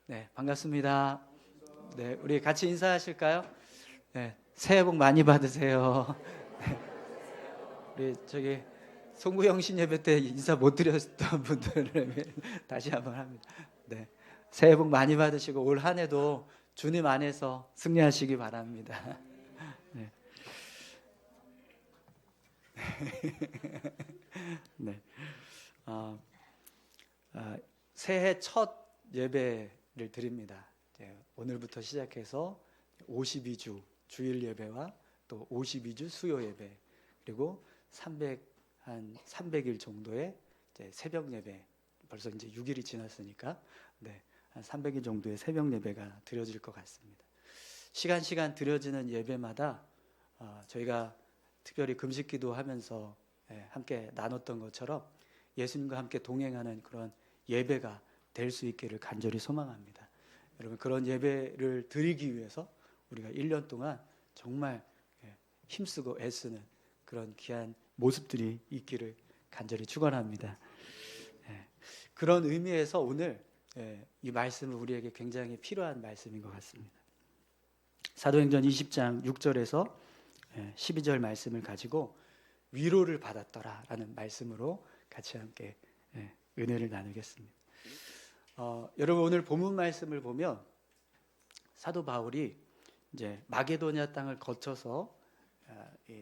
네, 반갑습니다. 네, 우리 같이 인사하실까요? 네, 새해 복 많이 받으세요. 우리 저기 송구영 신예배 때 인사 못 드렸던 분들을 다시 한번 합니다. 네, 새해 복 많이 받으시고 올 한 해도 주님 안에서 승리하시기 바랍니다. 네, 네. 어, 새해 첫 예배를 드립니다. 오늘부터 시작해서 52주 주일 예배와 또 52주 수요 예배 그리고 한 300일 정도의 이제 새벽 예배, 벌써 이제 6일이 지났으니까 네, 한 300일 정도의 새벽 예배가 드려질 것 같습니다. 시간 드려지는 예배마다 저희가 특별히 금식 기도하면서 함께 나눴던 것처럼 예수님과 함께 동행하는 그런 예배가 될 수 있기를 간절히 소망합니다. 여러분, 그런 예배를 드리기 위해서 우리가 1년 동안 정말 힘쓰고 애쓰는 그런 귀한 모습들이 있기를 간절히 축원합니다. 그런 의미에서 오늘 이 말씀은 우리에게 굉장히 필요한 말씀인 것 같습니다. 사도행전 20장 6절에서 12절 말씀을 가지고 위로를 받았더라라는 말씀으로 같이 함께 은혜를 나누겠습니다. 여러분, 오늘 본문 말씀을 보면 사도 바울이 이제 마게도냐 땅을 거쳐서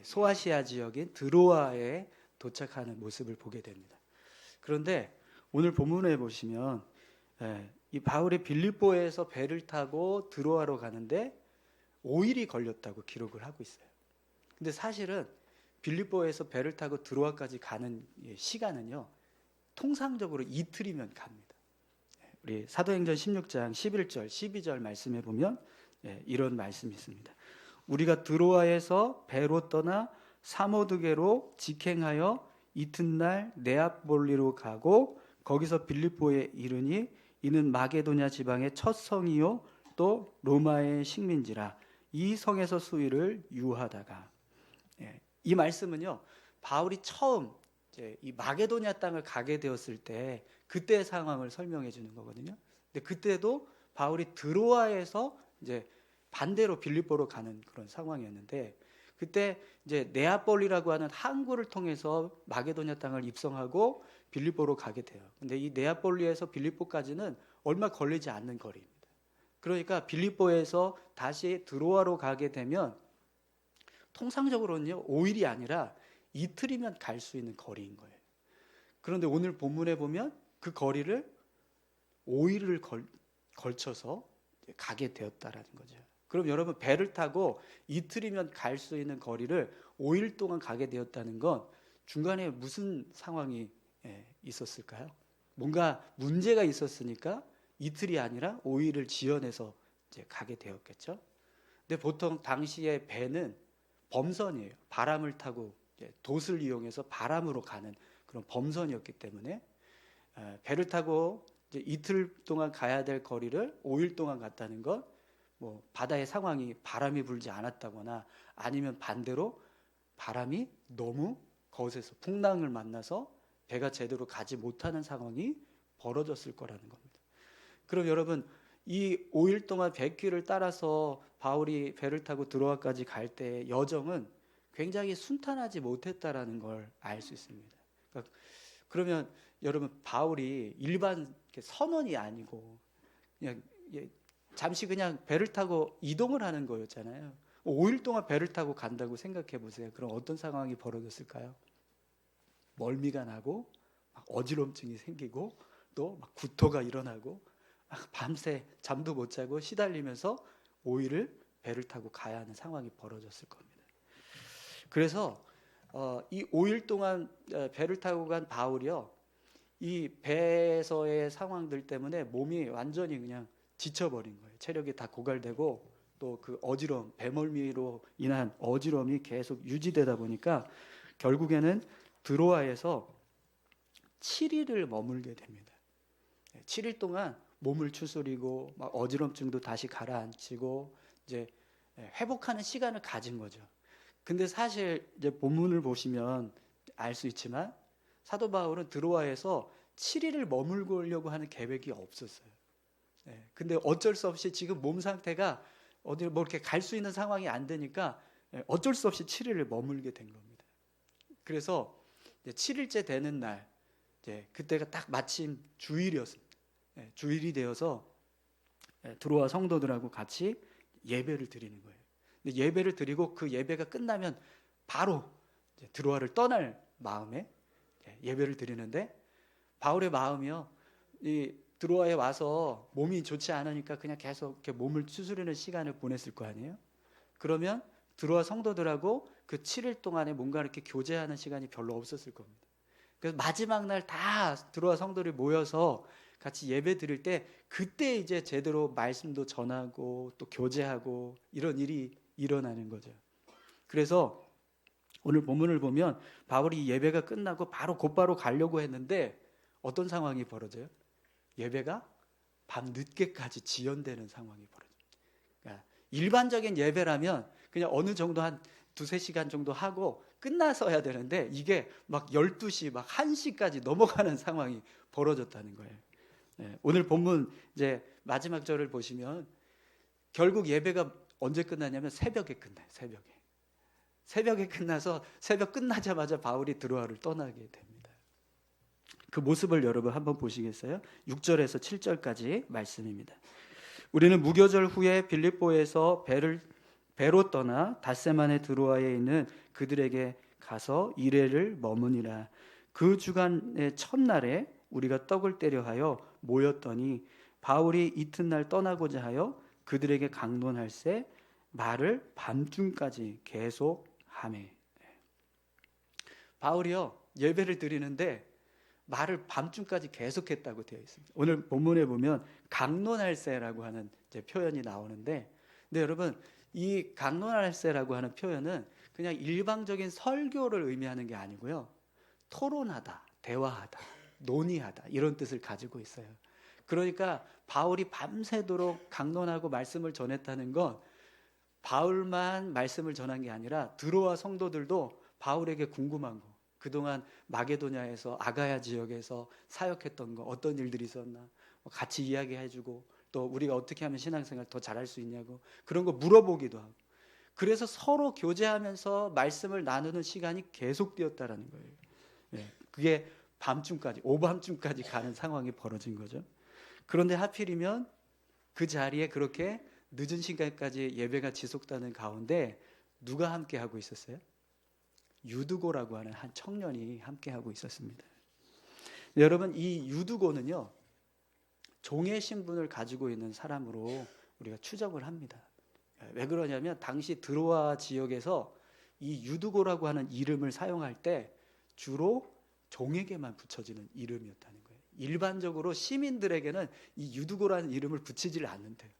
소아시아 지역인 드로아에 도착하는 모습을 보게 됩니다. 그런데 오늘 본문에 보시면 이 바울이 빌립보에서 배를 타고 드로아로 가는데 5일이 걸렸다고 기록을 하고 있어요. 근데 사실은 빌립보에서 배를 타고 드로아까지 가는 시간은요, 통상적으로 이틀이면 갑니다. 우리 사도행전 16장 11절 12절 말씀에 보면 이런 말씀이 있습니다. 우리가 드로아에서 배로 떠나 사모드게로 직행하여 이튿날 네아폴리로 가고 거기서 빌립보에 이르니 이는 마게도냐 지방의 첫 성이요 또 로마의 식민지라. 이 성에서 수일을 유하다가, 이 말씀은요, 바울이 처음 이제 이 마게도냐 땅을 가게 되었을 때 그때의 상황을 설명해 주는 거거든요. 근데 그때도 바울이 드로아에서 이제 반대로 빌립보로 가는 그런 상황이었는데, 그때 이제 네아폴리라고 하는 항구를 통해서 마게도냐 땅을 입성하고 빌립보로 가게 돼요. 근데 이 네아폴리에서 빌립보까지는 얼마 걸리지 않는 거리입니다. 그러니까 빌립보에서 다시 드로아로 가게 되면 통상적으로는요 5일이 아니라 이틀이면 갈 수 있는 거리인 거예요. 그런데 오늘 본문에 보면 그 거리를 5일을 걸쳐서 가게 되었다라는 거죠. 그럼 여러분, 배를 타고 이틀이면 갈 수 있는 거리를 5일 동안 가게 되었다는 건 중간에 무슨 상황이 있었을까요? 뭔가 문제가 있었으니까 이틀이 아니라 5일을 지연해서 이제 가게 되었겠죠. 근데 보통 당시에 배는 범선이에요. 바람을 타고 돛을 이용해서 바람으로 가는 그런 범선이었기 때문에 배를 타고 이제 이틀 동안 가야 될 거리를 5일 동안 갔다는 건 뭐 바다의 상황이 바람이 불지 않았다거나 아니면 반대로 바람이 너무 거세서 풍랑을 만나서 배가 제대로 가지 못하는 상황이 벌어졌을 거라는 겁니다. 그럼 여러분, 이 5일 동안 백길을 따라서 바울이 배를 타고 드로아까지 갈 때 여정은 굉장히 순탄하지 못했다라는 걸 알 수 있습니다. 그러면 여러분, 바울이 일반 선원이 아니고 그냥 잠시 그냥 배를 타고 이동을 하는 거였잖아요. 5일 동안 배를 타고 간다고 생각해 보세요. 그럼 어떤 상황이 벌어졌을까요? 멀미가 나고 막 어지럼증이 생기고 또 막 구토가 일어나고 밤새 잠도 못 자고 시달리면서 5일을 배를 타고 가야 하는 상황이 벌어졌을 겁니다. 그래서 이 5일 동안 배를 타고 간 바울이요, 이 배에서의 상황들 때문에 몸이 완전히 그냥 지쳐버린 거예요. 체력이 다 고갈되고 또 그 어지러움, 배멀미로 인한 어지러움이 계속 유지되다 보니까 결국에는 드로아에서 7일을 머물게 됩니다. 7일 동안 몸을 추스리고 막 어지럼증도 다시 가라앉히고 이제 회복하는 시간을 가진 거죠. 근데 사실 이제 본문을 보시면 알 수 있지만 사도 바울은 드로아에서 7일을 머물려고 하는 계획이 없었어요. 근데 어쩔 수 없이 지금 몸 상태가 어디 뭐 이렇게 갈 수 있는 상황이 안 되니까 어쩔 수 없이 7일을 머물게 된 겁니다. 그래서 이제 7일째 되는 날, 이제 그때가 딱 마침 주일이었습니다. 주일이 되어서 들어와 성도들하고 같이 예배를 드리는 거예요. 근데 예배를 드리고 그 예배가 끝나면 바로 이제 드로아를 떠날 마음에 예배를 드리는데, 바울의 마음이요, 이 드로아에 와서 몸이 좋지 않으니까 그냥 계속 이렇게 몸을 추스르는 시간을 보냈을 거 아니에요. 그러면 드로아 성도들하고 그 7일 동안에 뭔가 이렇게 교제하는 시간이 별로 없었을 겁니다. 그래서 마지막 날 다 드로아 성도들이 모여서 같이 예배 드릴 때, 그때 이제 제대로 말씀도 전하고 또 교제하고 이런 일이 일어나는 거죠. 그래서 오늘 본문을 보면 바울이 예배가 끝나고 바로 곧바로 가려고 했는데 어떤 상황이 벌어져요? 예배가 밤 늦게까지 지연되는 상황이 벌어져요. 그러니까 일반적인 예배라면 그냥 어느 정도 한 두세 시간 정도 하고 끝나서야 되는데 이게 막 12시, 막 1시까지 넘어가는 상황이 벌어졌다는 거예요. 오늘 본문 이제 마지막 절을 보시면 결국 예배가 언제 끝나냐면 새벽에 끝나요. 새벽에 끝나서 새벽 끝나자마자 바울이 드로아를 떠나게 됩니다. 그 모습을 여러분 한번 보시겠어요? 6절에서 7절까지 말씀입니다. 우리는 무교절 후에 빌립보에서 배로 떠나 닷새만에 드로아에 있는 그들에게 가서 이레를 머무니라. 그 주간의 첫날에 우리가 떡을 떼려 하여 모였더니 바울이 이튿날 떠나고자 하여 그들에게 강론할세 말을 밤중까지 계속하매. 바울이요, 예배를 드리는데 말을 밤중까지 계속했다고 되어 있습니다. 오늘 본문에 보면 강론할세라고 하는 이제 표현이 나오는데, 근데 여러분, 이 강론할세라고 하는 표현은 그냥 일방적인 설교를 의미하는 게 아니고요, 토론하다, 대화하다, 논의하다 이런 뜻을 가지고 있어요. 그러니까 바울이 밤새도록 강론하고 말씀을 전했다는 건 바울만 말씀을 전한 게 아니라 드로아 성도들도 바울에게 궁금한 거, 그동안 마게도냐에서 아가야 지역에서 사역했던 거 어떤 일들이 있었나 같이 이야기해주고, 또 우리가 어떻게 하면 신앙생활 더 잘할 수 있냐고 그런 거 물어보기도 하고, 그래서 서로 교제하면서 말씀을 나누는 시간이 계속되었다라는 거예요. 그게 밤중까지, 오밤중까지 가는 상황이 벌어진 거죠. 그런데 하필이면 그 자리에 그렇게 늦은 시간까지 예배가 지속되는 가운데 누가 함께 하고 있었어요? 유두고라고 하는 한 청년이 함께 하고 있었습니다. 여러분, 이 유두고는요, 종의 신분을 가지고 있는 사람으로 우리가 추정을 합니다. 왜 그러냐면 당시 드로아 지역에서 이 유두고라고 하는 이름을 사용할 때 주로 종에게만 붙여지는 이름이었다는 거예요. 일반적으로 시민들에게는 이 유두고라는 이름을 붙이질 않는데요.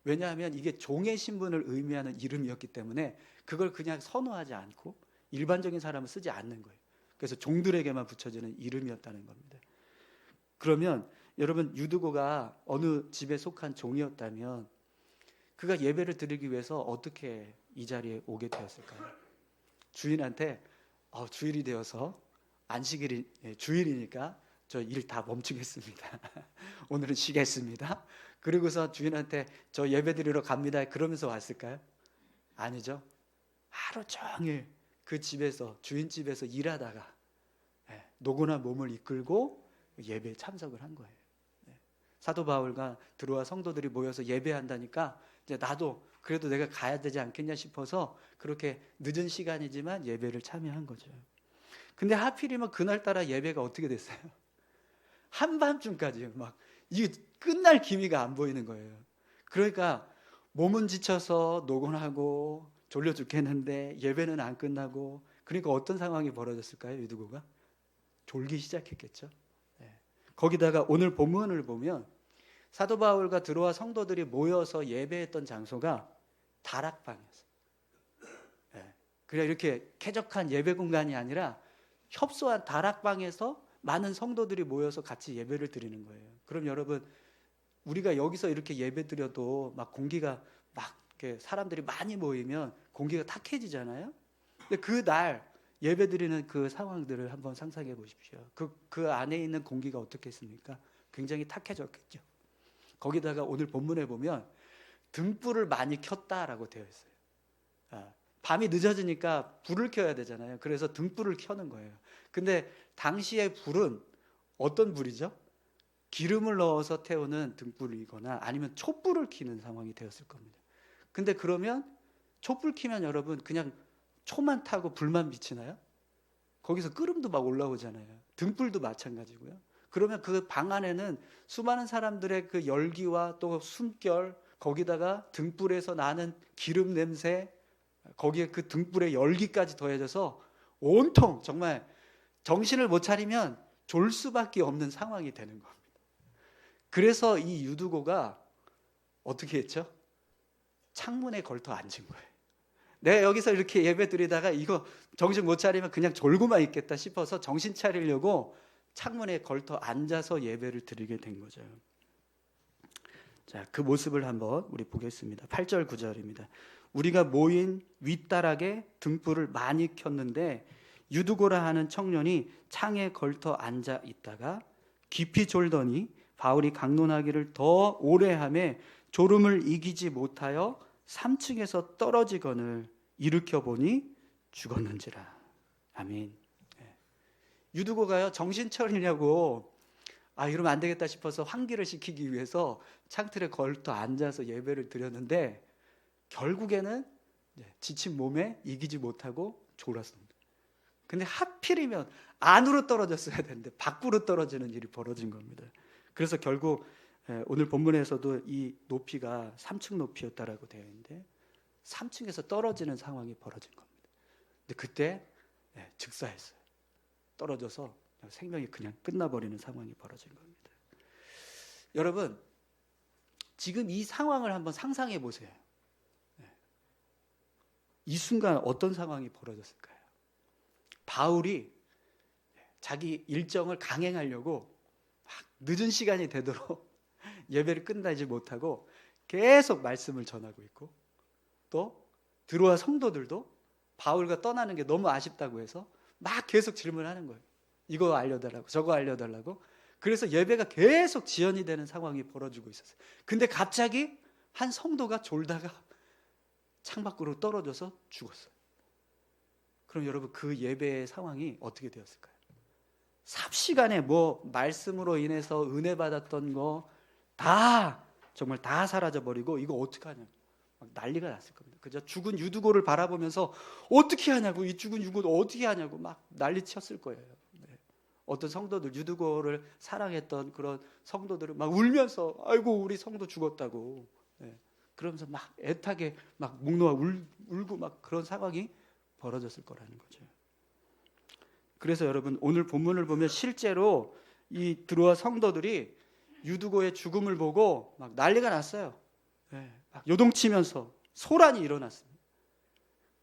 왜냐하면 이게 종의 신분을 의미하는 이름이었기 때문에 그걸 그냥 선호하지 않고 일반적인 사람은 쓰지 않는 거예요. 그래서 종들에게만 붙여지는 이름이었다는 겁니다. 그러면 여러분, 유두고가 어느 집에 속한 종이었다면 그가 예배를 드리기 위해서 어떻게 이 자리에 오게 되었을까요? 주인한테 주일이 되어서 안식일이 주일이니까 저 일 다 멈추겠습니다. 오늘은 쉬겠습니다. 그리고서 주인한테 저 예배 드리러 갑니다. 그러면서 왔을까요? 아니죠. 하루 종일 그 집에서, 주인 집에서 일하다가 노곤한 몸을 이끌고 예배에 참석을 한 거예요. 사도 바울과 드로아 성도들이 모여서 예배한다니까 이제 나도 그래도 내가 가야 되지 않겠냐 싶어서 그렇게 늦은 시간이지만 예배를 참여한 거죠. 근데 하필이면 그날따라 예배가 어떻게 됐어요? 한밤중까지 막 이게 끝날 기미가 안 보이는 거예요. 그러니까 몸은 지쳐서 노곤하고 졸려 죽겠는데 예배는 안 끝나고, 그러니까 어떤 상황이 벌어졌을까요? 유두고가 졸기 시작했겠죠. 거기다가 오늘 본문을 보면 사도 바울과 드로아 성도들이 모여서 예배했던 장소가 다락방이었어요. 그냥 이렇게 쾌적한 예배 공간이 아니라 협소한 다락방에서 많은 성도들이 모여서 같이 예배를 드리는 거예요. 그럼 여러분, 우리가 여기서 이렇게 예배 드려도 막 공기가 막 이렇게 사람들이 많이 모이면 공기가 탁해지잖아요. 근데 그 날 예배 드리는 그 상황들을 한번 상상해 보십시오. 그 안에 있는 공기가 어떻겠습니까? 굉장히 탁해졌겠죠. 거기다가 오늘 본문에 보면 등불을 많이 켰다라고 되어 있어요. 밤이 늦어지니까 불을 켜야 되잖아요. 그래서 등불을 켜는 거예요. 근데 당시의 불은 어떤 불이죠? 기름을 넣어서 태우는 등불이거나 아니면 촛불을 켜는 상황이 되었을 겁니다. 근데 그러면 촛불 켜면 여러분 그냥 초만 타고 불만 비치나요? 거기서 끓음도 막 올라오잖아요. 등불도 마찬가지고요. 그러면 그 방 안에는 수많은 사람들의 그 열기와 또 숨결, 거기다가 등불에서 나는 기름 냄새, 거기에 그 등불의 열기까지 더해져서 온통 정말 정신을 못 차리면 졸 수밖에 없는 상황이 되는 겁니다. 그래서 이 유두고가 어떻게 했죠? 창문에 걸터 앉은 거예요. 내가 여기서 이렇게 예배 드리다가 이거 정신 못 차리면 그냥 졸고만 있겠다 싶어서 정신 차리려고 창문에 걸터 앉아서 예배를 드리게 된 거죠. 자, 그 모습을 한번 우리 보겠습니다. 8절 9절입니다. 우리가 모인 윗다락에 등불을 많이 켰는데 유두고라 하는 청년이 창에 걸터 앉아 있다가 깊이 졸더니 바울이 강론하기를 더 오래 하매 졸음을 이기지 못하여 3층에서 떨어지거늘 일으켜 보니 죽었는지라. 아멘. 유두고가요 정신 차리려고 이러면 안 되겠다 싶어서 환기를 시키기 위해서 창틀에 걸터 앉아서 예배를 드렸는데 결국에는 지친 몸에 이기지 못하고 졸았습니다. 근데 하필이면 안으로 떨어졌어야 되는데 밖으로 떨어지는 일이 벌어진 겁니다. 그래서 결국 오늘 본문에서도 이 높이가 3층 높이였다라고 되어 있는데 3층에서 떨어지는 상황이 벌어진 겁니다. 근데 그때 즉사했어요. 떨어져서 생명이 그냥 끝나버리는 상황이 벌어진 겁니다. 여러분, 지금 이 상황을 한번 상상해 보세요. 이 순간 어떤 상황이 벌어졌을까요? 바울이 자기 일정을 강행하려고 막 늦은 시간이 되도록 예배를 끝나지 못하고 계속 말씀을 전하고 있고 또 들어와 성도들도 바울과 떠나는 게 너무 아쉽다고 해서 막 계속 질문하는 거예요. 이거 알려달라고 저거 알려달라고. 그래서 예배가 계속 지연이 되는 상황이 벌어지고 있었어요. 근데 갑자기 한 성도가 졸다가 창밖으로 떨어져서 죽었어요. 그럼 여러분 그 예배의 상황이 어떻게 되었을까요? 삽시간에 말씀으로 인해서 은혜 받았던 거 다 정말 다 사라져 버리고 이거 어떡하냐 막 난리가 났을 겁니다. 그저 죽은 유두고를 바라보면서 어떻게 하냐고 이 죽은 유두고를 어떻게 하냐고 막 난리 쳤을 거예요. 어떤 성도들 유두고를 사랑했던 그런 성도들은 막 울면서 아이고 우리 성도 죽었다고 그러면서 막 애타게 막 목 놓아 울고 막 그런 상황이 벌어졌을 거라는 거죠. 그래서 여러분 오늘 본문을 보면 실제로 이 드로아 성도들이 유두고의 죽음을 보고 막 난리가 났어요. 막 요동치면서 소란이 일어났습니다.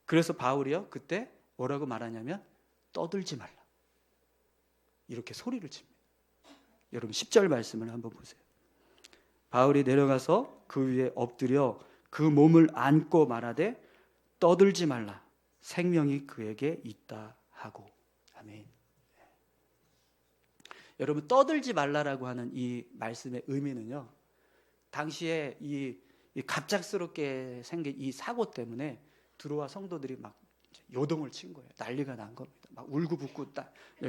그래서 바울이요 그때 뭐라고 말하냐면 떠들지 말라 이렇게 소리를 칩니다. 여러분 10절 말씀을 한번 보세요. 바울이 내려가서 그 위에 엎드려 그 몸을 안고 말하되 떠들지 말라 생명이 그에게 있다 하고. 아멘. 여러분 떠들지 말라라고 하는 이 말씀의 의미는요 당시에 이 갑작스럽게 생긴 이 사고 때문에 드로아 성도들이 막 요동을 친 거예요. 난리가 난 겁니다. 막 울고붓고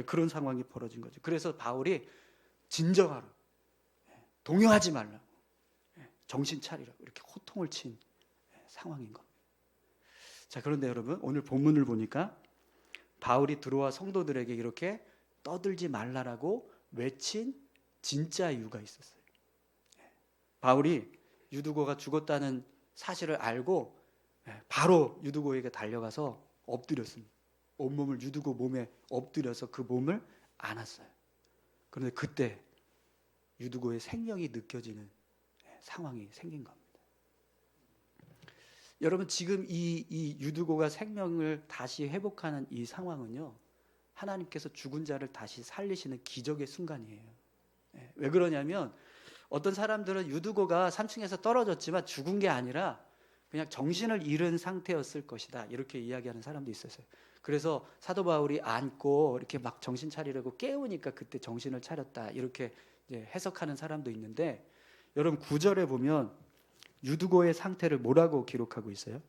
그런 상황이 벌어진 거죠. 그래서 바울이 진정하라, 동요하지 말라, 정신 차리라고 이렇게 호통을 친 상황인 겁니다. 자, 그런데 여러분 오늘 본문을 보니까 바울이 드로아 성도들에게 이렇게 떠들지 말라라고 외친 진짜 이유가 있었어요. 바울이 유두고가 죽었다는 사실을 알고 바로 유두고에게 달려가서 엎드렸습니다. 온몸을 유두고 몸에 엎드려서 그 몸을 안았어요. 그런데 그때 유두고의 생명이 느껴지는 상황이 생긴 겁니다. 여러분 지금 이 유두고가 생명을 다시 회복하는 이 상황은요 하나님께서 죽은 자를 다시 살리시는 기적의 순간이에요. 왜 그러냐면 어떤 사람들은 유두고가 3층에서 떨어졌지만 죽은 게 아니라 그냥 정신을 잃은 상태였을 것이다 이렇게 이야기하는 사람도 있었어요. 그래서 사도 바울이 안고 이렇게 막 정신 차리려고 깨우니까 그때 정신을 차렸다 이렇게 이제 해석하는 사람도 있는데 여러분 9절에 보면 유두고의 상태를 뭐라고 기록하고 있어요?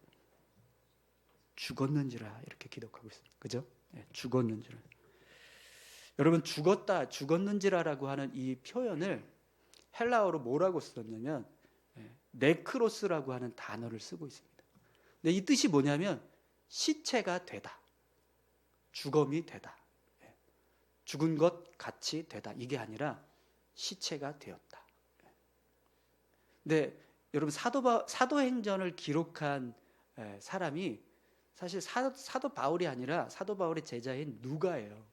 죽었는지라 이렇게 기록하고 있어요. 그죠? 네, 죽었는지라. 여러분 죽었는지라라고 하는 이 표현을 헬라어로 뭐라고 썼냐면 네크로스라고 하는 단어를 쓰고 있습니다. 근데 이 뜻이 뭐냐면 시체가 되다, 죽음이 되다, 죽은 것 같이 되다, 이게 아니라 시체가 되었다. 근데 여러분 사도행전을 기록한 사람이 사실 사도 바울이 아니라 사도 바울의 제자인 누가예요.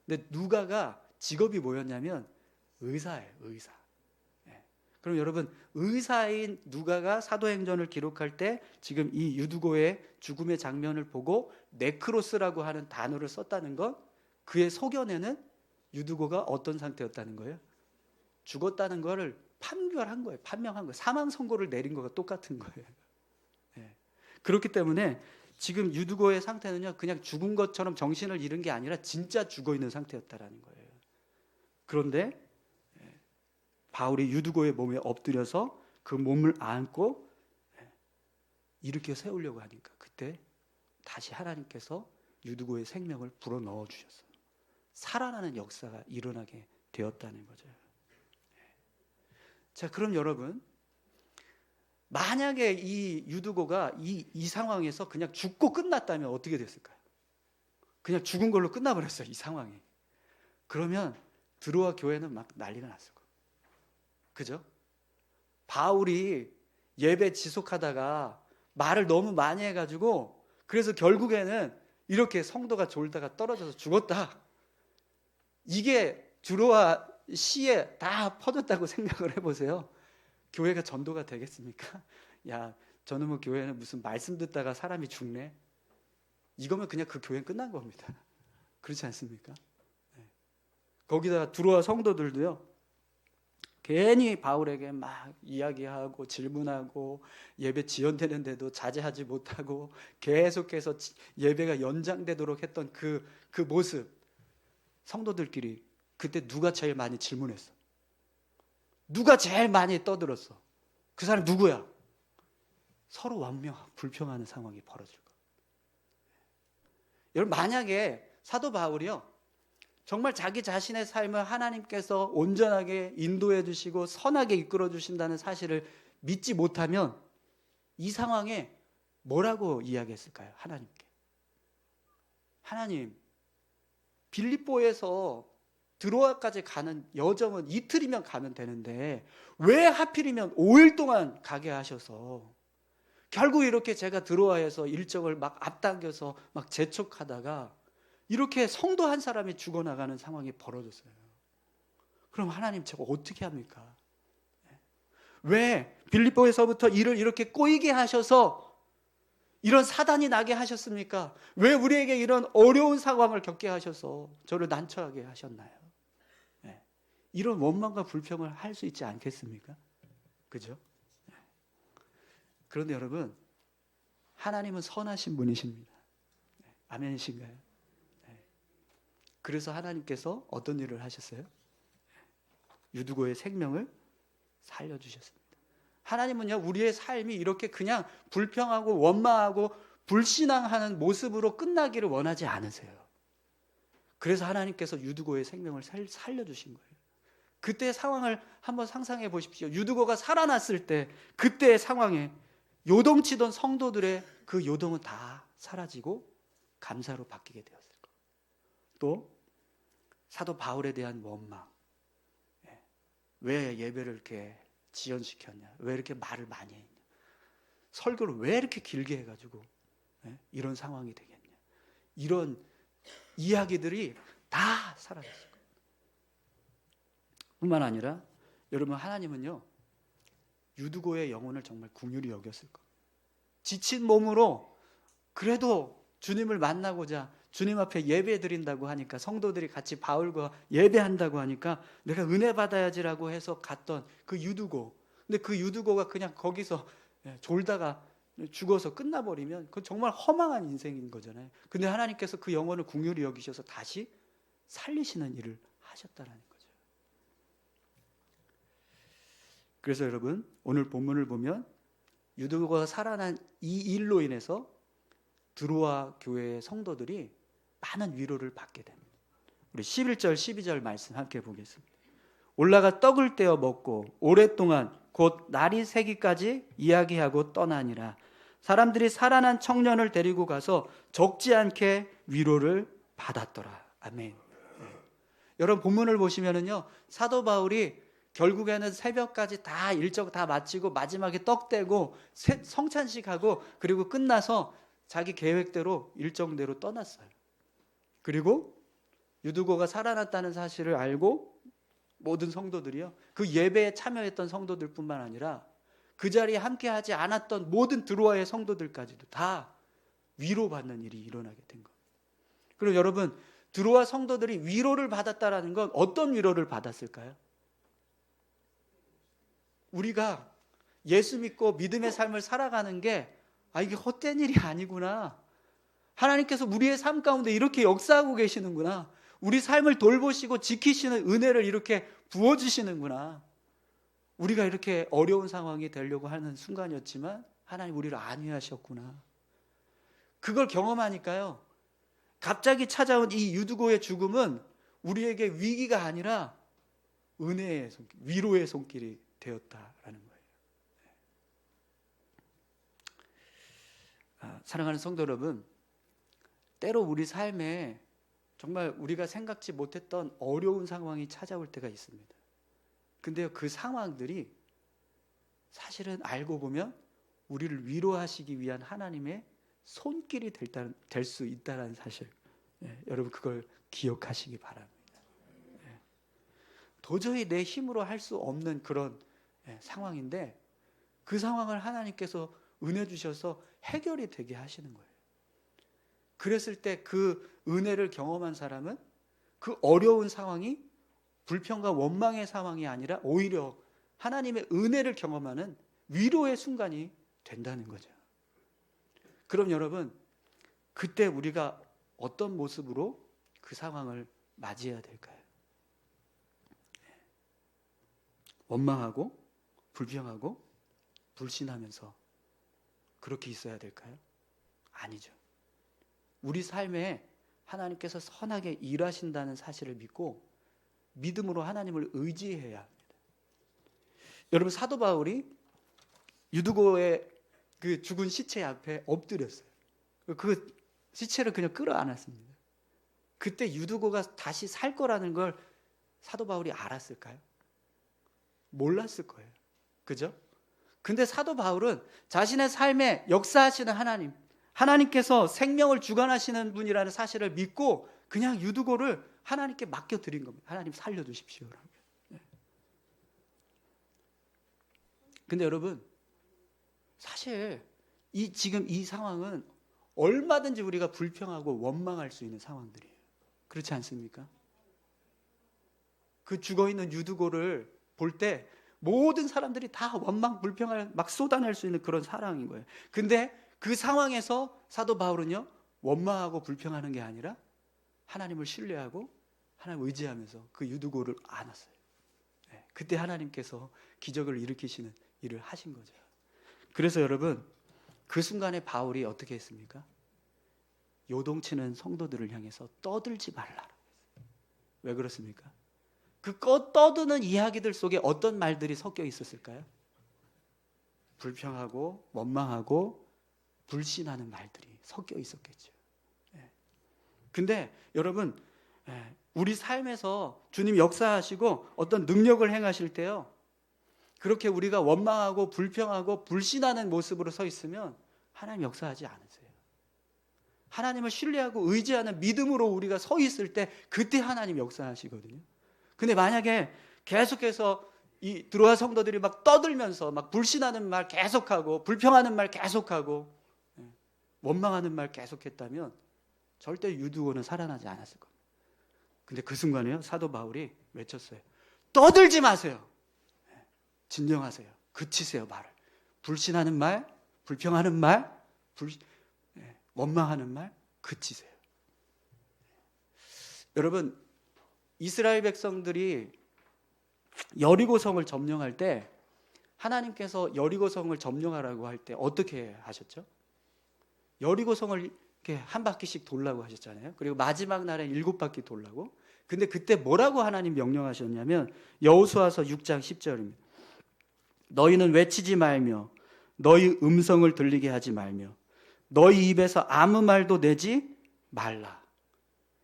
근데 누가가 직업이 뭐였냐면 의사예요, 의사. 그럼 여러분 의사인 누가가 사도행전을 기록할 때 지금 이 유두고의 죽음의 장면을 보고 네크로스라고 하는 단어를 썼다는 건 그의 소견에는 유두고가 어떤 상태였다는 거예요? 죽었다는 거를 판결한 거예요. 판명한 거예요. 사망 선고를 내린 거가 똑같은 거예요. 그렇기 때문에 지금 유두고의 상태는요, 그냥 죽은 것처럼 정신을 잃은 게 아니라 진짜 죽어 있는 상태였다라는 거예요. 그런데 바울이 유두고의 몸에 엎드려서 그 몸을 안고 일으켜 세우려고 하니까 그때 다시 하나님께서 유두고의 생명을 불어넣어 주셨어요. 살아나는 역사가 일어나게 되었다는 거죠. 자, 그럼 여러분, 만약에 이 유두고가 이 상황에서 그냥 죽고 끝났다면 어떻게 됐을까요? 그냥 죽은 걸로 끝나버렸어요, 이 상황이. 그러면 드로아 교회는 막 난리가 났을 거예요. 그죠? 바울이 예배 지속하다가 말을 너무 많이 해가지고 그래서 결국에는 이렇게 성도가 졸다가 떨어져서 죽었다. 이게 드로아 시에 다 퍼졌다고 생각을 해보세요. 교회가 전도가 되겠습니까? 야, 저놈의 교회는 무슨 말씀 듣다가 사람이 죽네. 이거면 그냥 그 교회는 끝난 겁니다. 그렇지 않습니까? 거기다가 드로아 성도들도요, 괜히 바울에게 막 이야기하고 질문하고 예배 지연되는데도 자제하지 못하고 계속해서 예배가 연장되도록 했던 그 모습, 성도들끼리 그때 누가 제일 많이 질문했어? 누가 제일 많이 떠들었어? 그 사람 누구야? 서로 불평하는 상황이 벌어질 거예요. 여러분, 만약에 사도 바울이요, 정말 자기 자신의 삶을 하나님께서 온전하게 인도해 주시고 선하게 이끌어 주신다는 사실을 믿지 못하면 이 상황에 뭐라고 이야기했을까요? 하나님께. 하나님, 빌립보에서 드로아까지 가는 여정은 이틀이면 가면 되는데 왜 하필이면 5일 동안 가게 하셔서 결국 이렇게 제가 드로아에서 일정을 막 앞당겨서 막 재촉하다가 이렇게 성도 한 사람이 죽어나가는 상황이 벌어졌어요. 그럼 하나님 저거 어떻게 합니까? 왜 빌립보에서부터 일을 이렇게 꼬이게 하셔서 이런 사단이 나게 하셨습니까? 왜 우리에게 이런 어려운 상황을 겪게 하셔서 저를 난처하게 하셨나요? 이런 원망과 불평을 할 수 있지 않겠습니까? 그죠? 그런데 여러분, 하나님은 선하신 분이십니다. 아멘이신가요? 그래서 하나님께서 어떤 일을 하셨어요? 유두고의 생명을 살려주셨습니다. 하나님은요, 우리의 삶이 이렇게 그냥 불평하고 원망하고 불신앙하는 모습으로 끝나기를 원하지 않으세요. 그래서 하나님께서 유두고의 생명을 살려주신 거예요. 그때의 상황을 한번 상상해 보십시오. 유두고가 살아났을 때 그때의 상황에 요동치던 성도들의 그 요동은 다 사라지고 감사로 바뀌게 되었을 거예요. 또 사도 바울에 대한 원망, 왜 예배를 이렇게 지연시켰냐, 왜 이렇게 말을 많이 했냐, 설교를 왜 이렇게 길게 해가지고 이런 상황이 되겠냐, 이런 이야기들이 다 사라졌을 거예요. 뿐만 아니라 여러분, 하나님은요, 유두고의 영혼을 정말 긍휼히 여겼을 거예요. 지친 몸으로 그래도 주님을 만나고자 주님 앞에 예배 드린다고 하니까, 성도들이 같이 바울과 예배한다고 하니까 내가 은혜 받아야지라고 해서 갔던 그 유두고, 근데 그 유두고가 그냥 거기서 졸다가 죽어서 끝나버리면 그건 정말 허망한 인생인 거잖아요. 근데 하나님께서 그 영혼을 긍휼히 여기셔서 다시 살리시는 일을 하셨다라는 거죠. 그래서 여러분 오늘 본문을 보면 유두고가 살아난 이 일로 인해서 드로아 교회의 성도들이 많은 위로를 받게 됩니다. 우리 11절 12절 말씀 함께 보겠습니다. 올라가 떡을 떼어 먹고 오랫동안 곧 날이 새기까지 이야기하고 떠나니라. 사람들이 살아난 청년을 데리고 가서 적지 않게 위로를 받았더라. 아멘. 여러분 본문을 보시면은요, 사도 바울이 결국에는 새벽까지 다 일정 다 마치고 마지막에 떡 떼고 성찬식하고 그리고 끝나서 자기 계획대로 일정대로 떠났어요. 그리고 유두고가 살아났다는 사실을 알고 모든 성도들이요, 그 예배에 참여했던 성도들뿐만 아니라 그 자리에 함께하지 않았던 모든 드로아의 성도들까지도 다 위로받는 일이 일어나게 된 겁니다. 그리고 여러분, 드로아 성도들이 위로를 받았다라는 건 어떤 위로를 받았을까요? 우리가 예수 믿고 믿음의 삶을 살아가는 게 이게 헛된 일이 아니구나. 하나님께서 우리의 삶 가운데 이렇게 역사하고 계시는구나. 우리 삶을 돌보시고 지키시는 은혜를 이렇게 부어주시는구나. 우리가 이렇게 어려운 상황이 되려고 하는 순간이었지만 하나님 우리를 안위하셨구나. 그걸 경험하니까요, 갑자기 찾아온 이 유두고의 죽음은 우리에게 위기가 아니라 은혜의 손길, 위로의 손길이 되었다라는 거예요. 사랑하는 성도 여러분, 때로 우리 삶에 정말 우리가 생각지 못했던 어려운 상황이 찾아올 때가 있습니다. 근데요, 그 상황들이 사실은 알고 보면 우리를 위로하시기 위한 하나님의 손길이 될 수 있다는 사실, 여러분 그걸 기억하시기 바랍니다. 도저히 내 힘으로 할 수 없는 그런 상황인데 그 상황을 하나님께서 은혜 주셔서 해결이 되게 하시는 거예요. 그랬을 때 그 은혜를 경험한 사람은 그 어려운 상황이 불평과 원망의 상황이 아니라 오히려 하나님의 은혜를 경험하는 위로의 순간이 된다는 거죠. 그럼 여러분, 그때 우리가 어떤 모습으로 그 상황을 맞이해야 될까요? 원망하고 불평하고 불신하면서 그렇게 있어야 될까요? 아니죠. 우리 삶에 하나님께서 선하게 일하신다는 사실을 믿고 믿음으로 하나님을 의지해야 합니다. 여러분, 사도 바울이 유두고의 그 죽은 시체 앞에 엎드렸어요. 그 시체를 그냥 끌어안았습니다. 그때 유두고가 다시 살 거라는 걸 사도 바울이 알았을까요? 몰랐을 거예요. 그죠? 근데 사도 바울은 자신의 삶에 역사하시는 하나님께서 생명을 주관하시는 분이라는 사실을 믿고 그냥 유두고를 하나님께 맡겨드린 겁니다. 하나님 살려주십시오. 근데 여러분, 사실 지금 이 상황은 얼마든지 우리가 불평하고 원망할 수 있는 상황들이에요. 그렇지 않습니까? 그 죽어있는 유두고를 볼 때 모든 사람들이 다 원망, 불평을 막 쏟아낼 수 있는 그런 상황인 거예요. 근데 그 상황에서 사도 바울은요, 원망하고 불평하는 게 아니라 하나님을 신뢰하고 하나님 의지하면서 그 유두고를 안았어요. 그때 하나님께서 기적을 일으키시는 일을 하신 거죠. 그래서 여러분, 그 순간에 바울이 어떻게 했습니까? 요동치는 성도들을 향해서 떠들지 말라. 왜 그렇습니까? 그 떠드는 이야기들 속에 어떤 말들이 섞여 있었을까요? 불평하고 원망하고 불신하는 말들이 섞여 있었겠죠. 근데 여러분, 우리 삶에서 주님 역사하시고 어떤 능력을 행하실 때요, 그렇게 우리가 원망하고 불평하고 불신하는 모습으로 서 있으면 하나님 역사하지 않으세요. 하나님을 신뢰하고 의지하는 믿음으로 우리가 서 있을 때 그때 하나님 역사하시거든요. 근데 만약에 계속해서 이 드로아 성도들이 막 떠들면서 막 불신하는 말 계속하고 불평하는 말 계속하고 원망하는 말 계속했다면 절대 유두고는 살아나지 않았을 겁니다. 근데 그 순간에요, 사도 바울이 외쳤어요. 떠들지 마세요. 진정하세요. 그치세요, 말을. 불신하는 말, 불평하는 말, 원망하는 말 그치세요. 여러분, 이스라엘 백성들이 여리고성을 점령할 때 하나님께서 여리고성을 점령하라고 할 때 어떻게 하셨죠? 여리고성을 이렇게 한 바퀴씩 돌라고 하셨잖아요. 그리고 마지막 날에 7바퀴 돌라고. 근데 그때 뭐라고 하나님 명령하셨냐면 여호수아서 6장 10절입니다. 너희는 외치지 말며 너희 음성을 들리게 하지 말며 너희 입에서 아무 말도 내지 말라.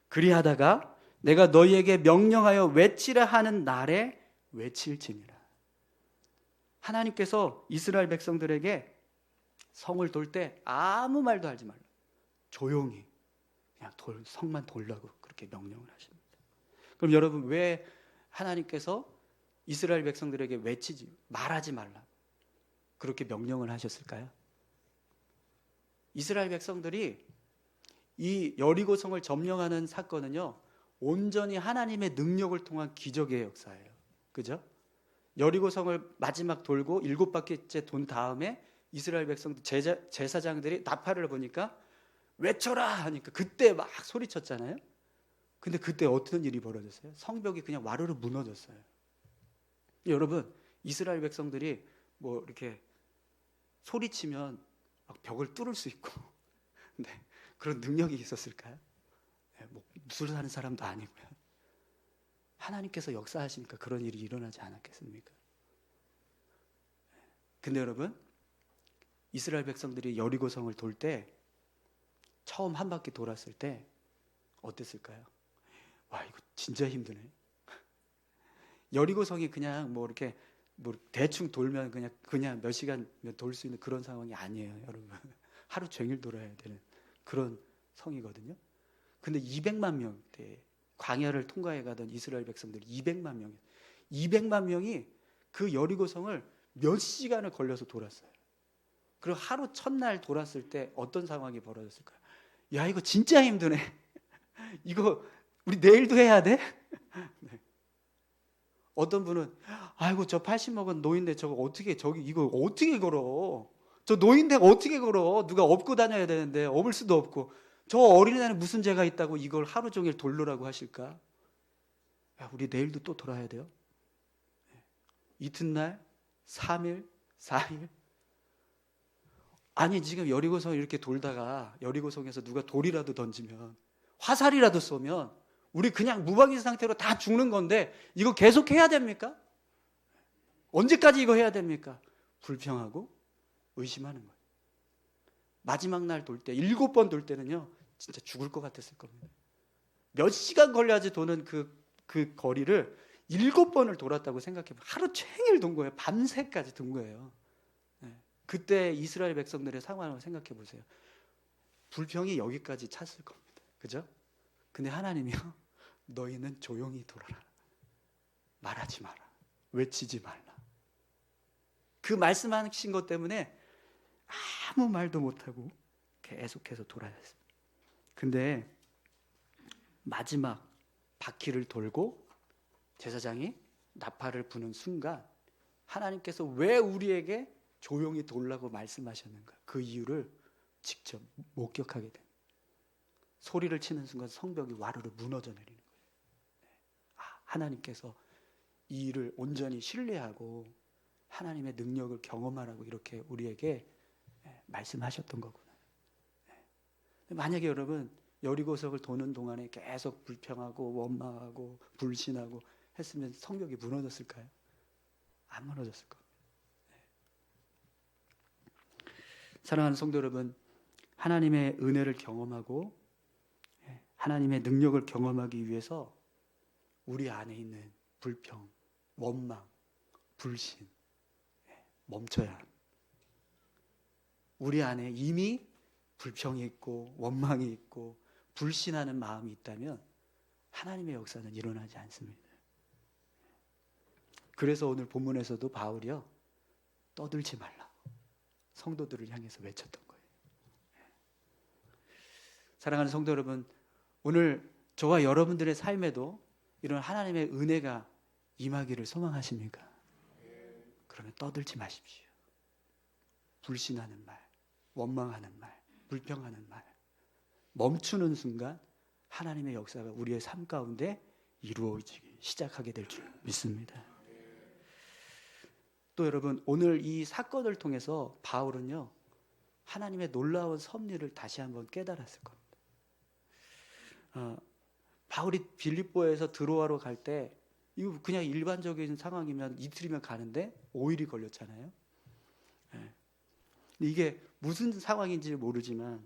그리하다가 내가 너희에게 명령하여 외치라 하는 날에 외칠지니라. 하나님께서 이스라엘 백성들에게 성을 돌 때 아무 말도 하지 말라. 조용히 그냥 성만 돌라고 그렇게 명령을 하십니다. 그럼 여러분, 왜 하나님께서 이스라엘 백성들에게 말하지 말라 그렇게 명령을 하셨을까요? 이스라엘 백성들이 이 여리고성을 점령하는 사건은요, 온전히 하나님의 능력을 통한 기적의 역사예요. 그죠? 여리고성을 마지막 돌고 7바퀴째 돈 다음에 이스라엘 백성들 제사장들이 나팔을 보니까 외쳐라 하니까 그때 막 소리쳤잖아요. 근데 그때 어떤 일이 벌어졌어요? 성벽이 그냥 와르르 무너졌어요. 여러분, 이스라엘 백성들이 뭐 이렇게 소리치면 막 벽을 뚫을 수 있고 네, 그런 능력이 있었을까요? 네, 뭐 무술 하는 사람도 아니고요. 하나님께서 역사하시니까 그런 일이 일어나지 않았겠습니까? 근데 여러분, 이스라엘 백성들이 여리고성을 돌 때 처음 한 바퀴 돌았을 때 어땠을까요? 와, 이거 진짜 힘드네. 여리고성이 그냥 뭐 이렇게 뭐 대충 돌면 그냥 몇 시간 돌 수 있는 그런 상황이 아니에요, 여러분. 하루 종일 돌아야 되는 그런 성이거든요. 근데 200만 명대 광야를 통과해 가던 이스라엘 백성들이 200만 명이 그 여리고성을 몇 시간을 걸려서 돌았어요. 그리고 하루 첫날 돌았을 때 어떤 상황이 벌어졌을까요? 야, 이거 진짜 힘드네. 이거 우리 내일도 해야 돼? 네. 어떤 분은 아이고 저 80 먹은 노인네 이거 어떻게 걸어? 저 노인네 어떻게 걸어? 누가 업고 다녀야 되는데 업을 수도 없고 저 어린애는 무슨 죄가 있다고 이걸 하루 종일 돌르라고 하실까? 야, 우리 내일도 또 돌아야 돼요? 이튿날, 3일, 4일? 아니 지금 여리고성 이렇게 돌다가 여리고성에서 누가 돌이라도 던지면 화살이라도 쏘면 우리 그냥 무방비 상태로 다 죽는 건데 이거 계속 해야 됩니까? 언제까지 이거 해야 됩니까? 불평하고 의심하는 거예요. 마지막 날 돌 때 7번 돌 때는요 진짜 죽을 것 같았을 겁니다. 몇 시간 걸려야지 도는 그 거리를 7번을 돌았다고 생각해보면 하루 종일 돈 거예요. 밤새까지 돈 거예요. 네. 그때 이스라엘 백성들의 상황을 생각해 보세요. 불평이 여기까지 찼을 겁니다. 그죠? 근데 하나님이요, 너희는 조용히 돌아라. 말하지 마라. 외치지 말라. 그 말씀하신 것 때문에 아무 말도 못하고 계속해서 돌아야 했어요. 근데 마지막 바퀴를 돌고 제사장이 나팔을 부는 순간 하나님께서 왜 우리에게 조용히 돌라고 말씀하셨는가, 그 이유를 직접 목격하게 됩니다. 소리를 치는 순간 성벽이 와르르 무너져 내리는 거예요. 하나님께서 이 일을 온전히 신뢰하고 하나님의 능력을 경험하라고 이렇게 우리에게 말씀하셨던 거구나. 만약에 여러분 여리고성을 도는 동안에 계속 불평하고 원망하고 불신하고 했으면 성벽이 무너졌을까요? 안 무너졌을 겁니다. 사랑하는 성도 여러분, 하나님의 은혜를 경험하고 하나님의 능력을 경험하기 위해서 우리 안에 있는 불평, 원망, 불신 멈춰야 합니다. 우리 안에 이미 불평이 있고 원망이 있고 불신하는 마음이 있다면 하나님의 역사는 일어나지 않습니다. 그래서 오늘 본문에서도 바울이요, 떠들지 말라 성도들을 향해서 외쳤던 거예요. 사랑하는 성도 여러분, 오늘 저와 여러분들의 삶에도 이런 하나님의 은혜가 임하기를 소망하십니까? 그러면 떠들지 마십시오. 불신하는 말, 원망하는 말, 불평하는 말 멈추는 순간 하나님의 역사가 우리의 삶 가운데 이루어지기 시작하게 될 줄 믿습니다. 또 여러분, 오늘 이 사건을 통해서 바울은요, 하나님의 놀라운 섭리를 다시 한번 깨달았을 겁니다. 바울이 빌립보에서 드로아로 갈 때 이거 그냥 일반적인 상황이면 이틀이면 가는데 5일이 걸렸잖아요. 이게 무슨 상황인지 모르지만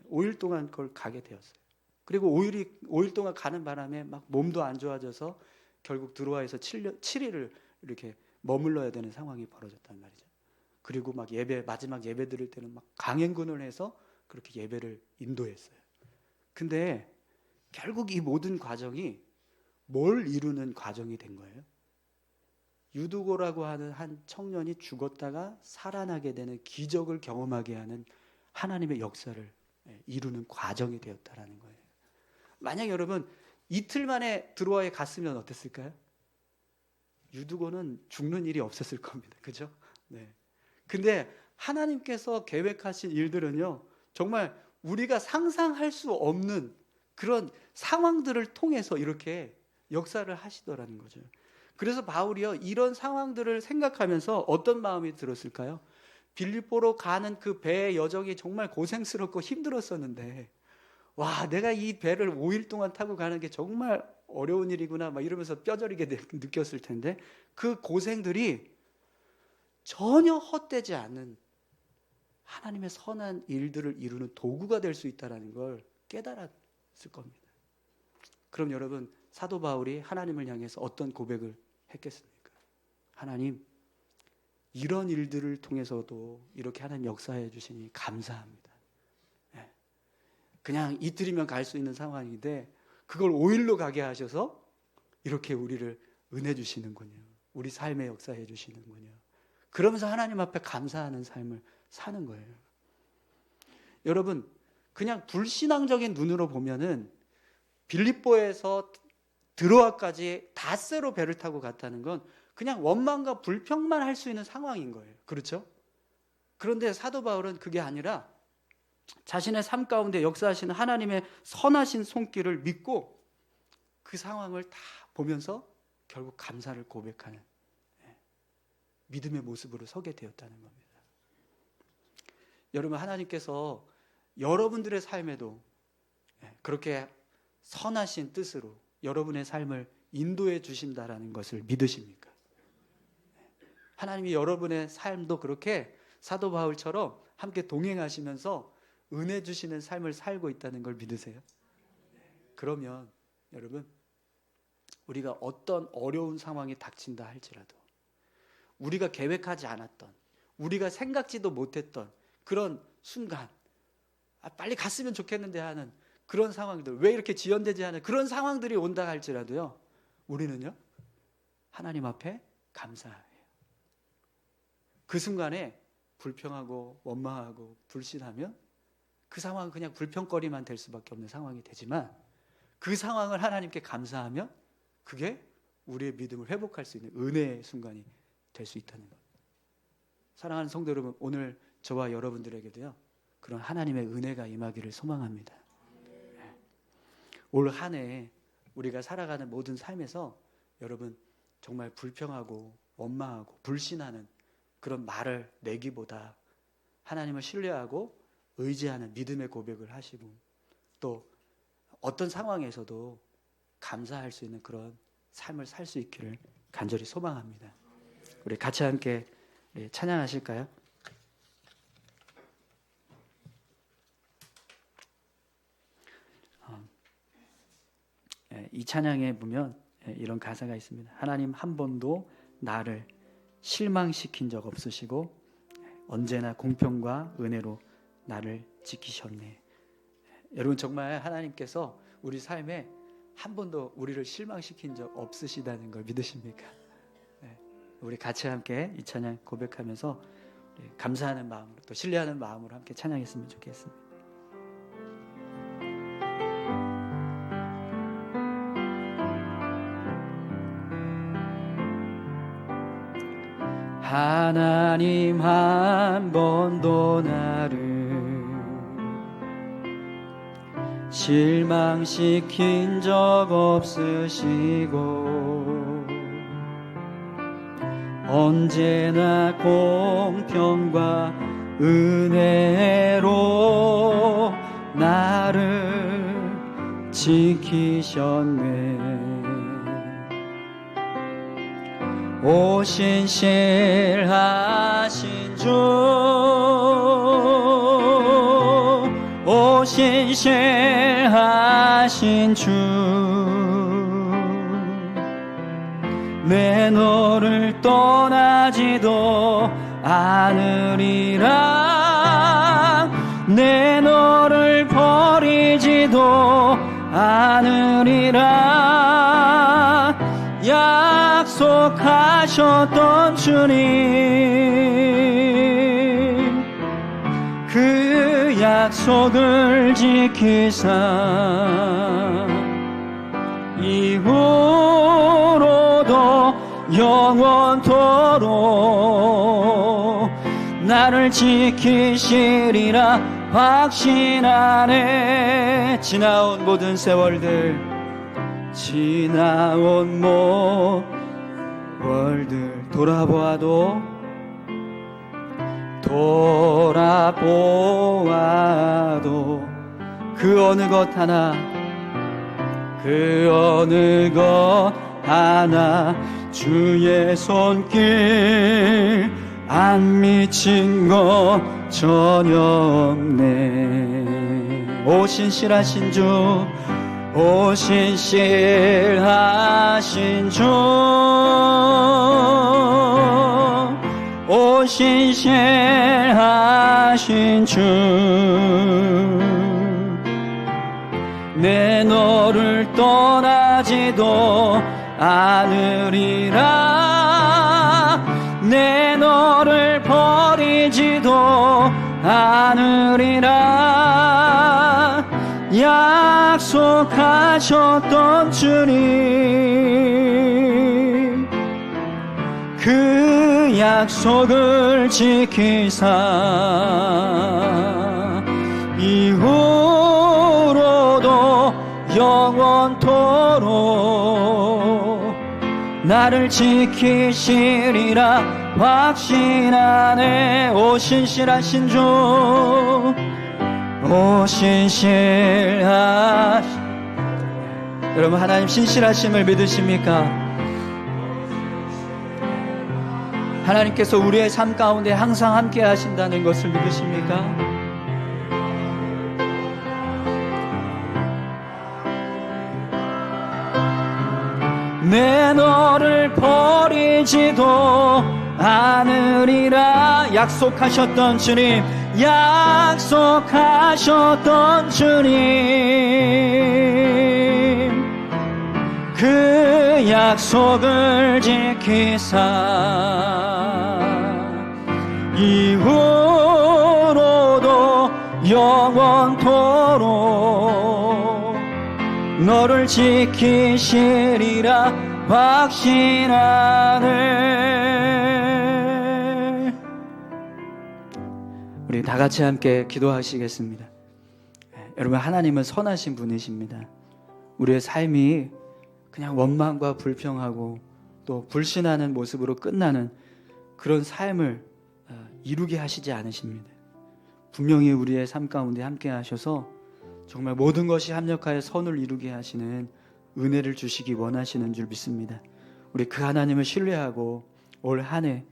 5일 동안 그걸 가게 되었어요. 그리고 5일 동안 가는 바람에 막 몸도 안 좋아져서 결국 드로아에서 7일을 이렇게 머물러야 되는 상황이 벌어졌단 말이죠. 그리고 막 마지막 예배 드릴 때는 막 강행군을 해서 그렇게 예배를 인도했어요. 근데 결국 이 모든 과정이 뭘 이루는 과정이 된 거예요? 유두고라고 하는 한 청년이 죽었다가 살아나게 되는 기적을 경험하게 하는 하나님의 역사를 이루는 과정이 되었다라는 거예요. 만약 여러분 이틀 만에 드로아에 갔으면 어땠을까요? 유두고는 죽는 일이 없었을 겁니다. 그죠? 네. 근데 하나님께서 계획하신 일들은요, 정말 우리가 상상할 수 없는 그런 상황들을 통해서 이렇게 역사를 하시더라는 거죠. 그래서 바울이요, 이런 상황들을 생각하면서 어떤 마음이 들었을까요? 빌립보로 가는 그 배의 여정이 정말 고생스럽고 힘들었었는데, 와, 내가 이 배를 5일 동안 타고 가는 게 정말 어려운 일이구나 막 이러면서 뼈저리게 느꼈을 텐데, 그 고생들이 전혀 헛되지 않는 하나님의 선한 일들을 이루는 도구가 될 수 있다는 걸 깨달았을 겁니다. 그럼 여러분, 사도 바울이 하나님을 향해서 어떤 고백을 했겠습니까? 하나님, 이런 일들을 통해서도 이렇게 하나님 역사해 주시니 감사합니다. 그냥 이틀이면 갈 수 있는 상황인데 그걸 5일로 가게 하셔서 이렇게 우리를 은혜 주시는군요. 우리 삶에 역사해 주시는군요. 그러면서 하나님 앞에 감사하는 삶을 사는 거예요. 여러분, 그냥 불신앙적인 눈으로 보면은 빌립보에서 드로아까지 닷새로 배를 타고 갔다는 건 그냥 원망과 불평만 할 수 있는 상황인 거예요. 그렇죠? 그런데 사도 바울은 그게 아니라 자신의 삶 가운데 역사하시는 하나님의 선하신 손길을 믿고 그 상황을 다 보면서 결국 감사를 고백하는 믿음의 모습으로 서게 되었다는 겁니다. 여러분, 하나님께서 여러분들의 삶에도 그렇게 선하신 뜻으로 여러분의 삶을 인도해 주신다라는 것을 믿으십니까? 하나님이 여러분의 삶도 그렇게 사도 바울처럼 함께 동행하시면서 은혜 주시는 삶을 살고 있다는 걸 믿으세요? 그러면 여러분, 우리가 어떤 어려운 상황이 닥친다 할지라도 우리가 계획하지 않았던, 우리가 생각지도 못했던 그런 순간, 빨리 갔으면 좋겠는데 하는 그런 상황들, 왜 이렇게 지연되지 않은 그런 상황들이 온다 할지라도요, 우리는요, 하나님 앞에 감사해요. 그 순간에 불평하고 원망하고 불신하면 그 상황은 그냥 불평거리만 될 수밖에 없는 상황이 되지만, 그 상황을 하나님께 감사하면 그게 우리의 믿음을 회복할 수 있는 은혜의 순간이 될 수 있다는 것. 사랑하는 성도 여러분, 오늘 저와 여러분들에게도요, 그런 하나님의 은혜가 임하기를 소망합니다. 올 한 해 우리가 살아가는 모든 삶에서 여러분, 정말 불평하고 원망하고 불신하는 그런 말을 내기보다 하나님을 신뢰하고 의지하는 믿음의 고백을 하시고, 또 어떤 상황에서도 감사할 수 있는 그런 삶을 살 수 있기를 간절히 소망합니다. 우리 같이 함께 찬양하실까요? 이 찬양에 보면 이런 가사가 있습니다. 하나님 한 번도 나를 실망시킨 적 없으시고 언제나 공평과 은혜로 나를 지키셨네. 여러분, 정말 하나님께서 우리 삶에 한 번도 우리를 실망시킨 적 없으시다는 걸 믿으십니까? 우리 같이 함께 이 찬양 고백하면서 감사하는 마음으로, 또 신뢰하는 마음으로 함께 찬양했으면 좋겠습니다. 하나님 한 번도 나를 실망시킨 적 없으시고 언제나 공평과 은혜로 나를 지키셨네. 오 신실하신 주, 오 신실하신 주, 내 너를 떠나지도 않으리라. 내 너를 버리지도 않으리라. 약속하셨던 주님, 그 약속을 지키사 이후로도 영원토록 나를 지키시리라 확신하네. 지나온 모든 세월들, 지나온 세월들 돌아보아도 그 어느 것 하나, 그 어느 것 하나 주의 손길 안 미친 것 전혀 없네. 오 신실하신 주, 오 신실하신 주, 오 신실하신 주, 내 너를 떠나지도 않으리라. 내 너를 버리지도 않으리라. 약속하셨던 주님, 그 약속을 지키사 이후로도 영원토록 나를 지키시리라 확신하네. 오 신실하신 주, 오 신실하신, 여러분 하나님 신실하심을 믿으십니까? 하나님께서 우리의 삶 가운데 항상 함께 하신다는 것을 믿으십니까? 내 너를 버리지도 않으리라. 약속하셨던 주님, 약속하셨던 주님, 그 약속을 지키사 이후로도 영원토록 너를 지키시리라 확신하네. 우리 다 같이 함께 기도하시겠습니다. 여러분, 하나님은 선하신 분이십니다. 우리의 삶이 그냥 원망과 불평하고 또 불신하는 모습으로 끝나는 그런 삶을 이루게 하시지 않으십니다. 분명히 우리의 삶 가운데 함께 하셔서 정말 모든 것이 합력하여 선을 이루게 하시는 은혜를 주시기 원하시는 줄 믿습니다. 우리 그 하나님을 신뢰하고 올 한 해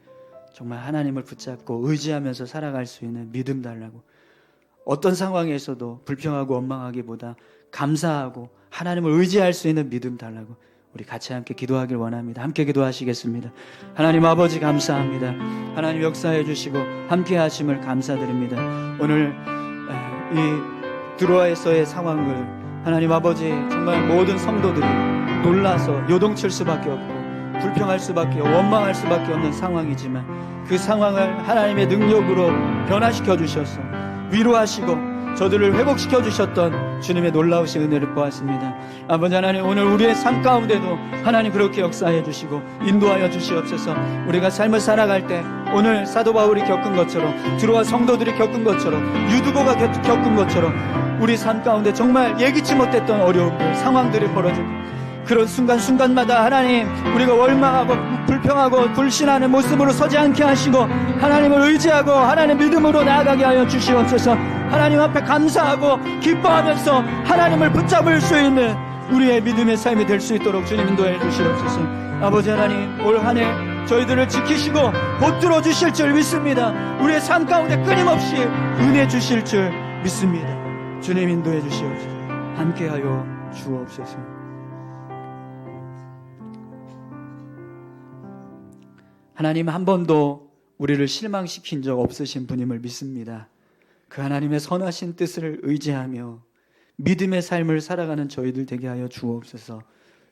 정말 하나님을 붙잡고 의지하면서 살아갈 수 있는 믿음 달라고, 어떤 상황에서도 불평하고 원망하기보다 감사하고 하나님을 의지할 수 있는 믿음 달라고 우리 같이 함께 기도하길 원합니다. 함께 기도하시겠습니다. 하나님 아버지 감사합니다. 하나님 역사해 주시고 함께 하심을 감사드립니다. 오늘 이 드로아에서의 상황을 하나님 아버지 정말 모든 성도들이 놀라서 요동칠 수밖에 없고 불평할 수밖에, 원망할 수밖에 없는 상황이지만 그 상황을 하나님의 능력으로 변화시켜 주셔서 위로하시고 저들을 회복시켜 주셨던 주님의 놀라우신 은혜를 보았습니다. 아버지 하나님, 오늘 우리의 삶 가운데도 하나님 그렇게 역사해 주시고 인도하여 주시옵소서. 우리가 삶을 살아갈 때 오늘 사도 바울이 겪은 것처럼, 드로아 성도들이 겪은 것처럼, 유두보가 겪은 것처럼 우리 삶 가운데 정말 예기치 못했던 어려움들, 상황들이 벌어지고 그런 순간순간마다 하나님, 우리가 원망하고 불평하고 불신하는 모습으로 서지 않게 하시고 하나님을 의지하고 하나님 믿음으로 나아가게 하여 주시옵소서. 하나님 앞에 감사하고 기뻐하면서 하나님을 붙잡을 수 있는 우리의 믿음의 삶이 될 수 있도록 주님 인도해 주시옵소서. 아버지 하나님, 올 한 해 저희들을 지키시고 붙들어 주실 줄 믿습니다. 우리의 삶 가운데 끊임없이 은혜 주실 줄 믿습니다. 주님 인도해 주시옵소서. 함께하여 주옵소서. 하나님, 한 번도 우리를 실망시킨 적 없으신 분임을 믿습니다. 그 하나님의 선하신 뜻을 의지하며 믿음의 삶을 살아가는 저희들 되게 하여 주옵소서.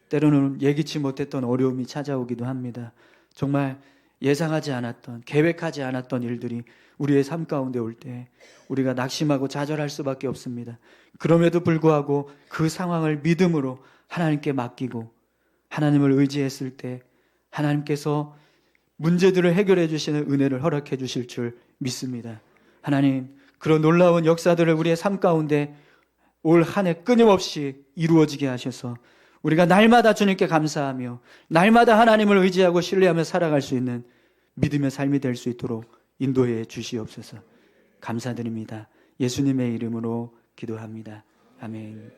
때로는 예기치 못했던 어려움이 찾아오기도 합니다. 정말 예상하지 않았던, 계획하지 않았던 일들이 우리의 삶 가운데 올 때 우리가 낙심하고 좌절할 수밖에 없습니다. 그럼에도 불구하고 그 상황을 믿음으로 하나님께 맡기고 하나님을 의지했을 때 하나님께서 문제들을 해결해 주시는 은혜를 허락해 주실 줄 믿습니다. 하나님, 그런 놀라운 역사들을 우리의 삶 가운데 올 한 해 끊임없이 이루어지게 하셔서 우리가 날마다 주님께 감사하며 날마다 하나님을 의지하고 신뢰하며 살아갈 수 있는 믿음의 삶이 될 수 있도록 인도해 주시옵소서. 감사드립니다. 예수님의 이름으로 기도합니다. 아멘.